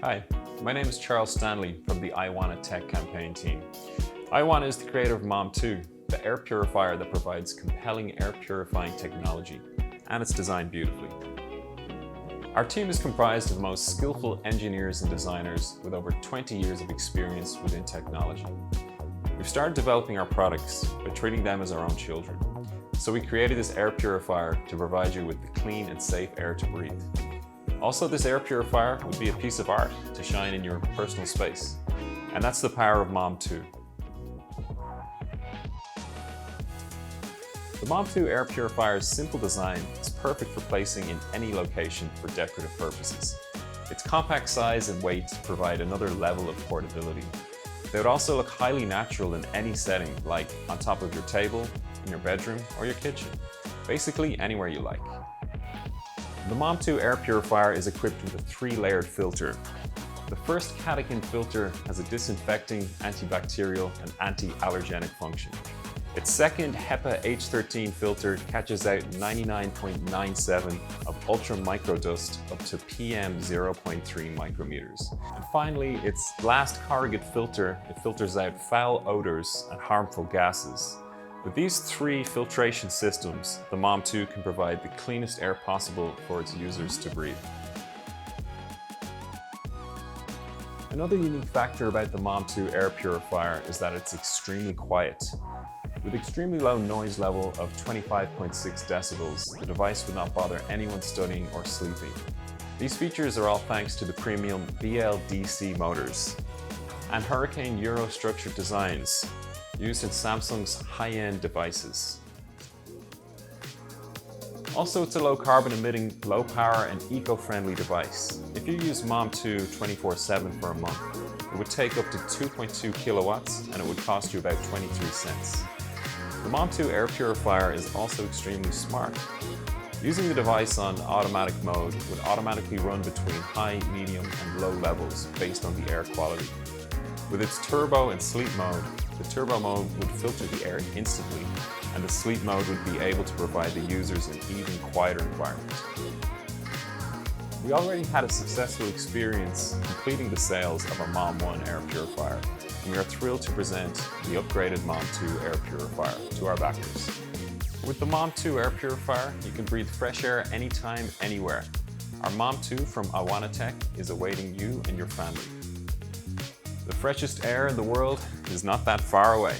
Hi, my name is Charles Stanley from the I Wanna Tech campaign team. I Wanna is the creator of Mam2, the air purifier that provides compelling air purifying technology, and it's designed beautifully. Our team is comprised of the most skillful engineers and designers with over 20 years of experience within technology. We've started developing our products by treating them as our own children. So we created this air purifier to provide you with the clean and safe air to breathe. Also, this air purifier would be a piece of art to shine in your personal space. And that's the power of Mam2. The Mam2 air purifier's simple design is perfect for placing in any location for decorative purposes. Its compact size and weight provide another level of portability. They would also look highly natural in any setting, like on top of your table, in your bedroom, or your kitchen. Basically, anywhere you like. The Mam2 air purifier is equipped with a 3-layered filter. The first catechin filter has a disinfecting, antibacterial, and anti-allergenic function. Its second HEPA H13 filter catches out 99.97 of ultra microdust up to PM 0.3 micrometers. And finally, its last corrugate filter, it filters out foul odors and harmful gases. With these 3 filtration systems, the Mam2 can provide the cleanest air possible for its users to breathe. Another unique factor about the Mam2 air purifier is that it's extremely quiet. With extremely low noise level of 25.6 decibels, the device would not bother anyone studying or sleeping. These features are all thanks to the premium BLDC motors and Hurricane Euro structured designs used in Samsung's high-end devices. Also, it's a low carbon emitting, low power and eco-friendly device. If you use Mam2 24/7 for a month, it would take up to 2.2 kilowatts and it would cost you about 23 cents. The Mam2 air purifier is also extremely smart. Using the device on automatic mode would automatically run between high, medium and low levels based on the air quality. With its turbo and sleep mode, the turbo mode would filter the air instantly, and the sleep mode would be able to provide the users an even quieter environment. We already had a successful experience completing the sales of our Mam1 air purifier, and we are thrilled to present the upgraded Mam2 air purifier to our backers. With the Mam2 air purifier, you can breathe fresh air anytime, anywhere. Our Mam2 from I Wanna Tech is awaiting you and your family. The freshest air in the world is not that far away.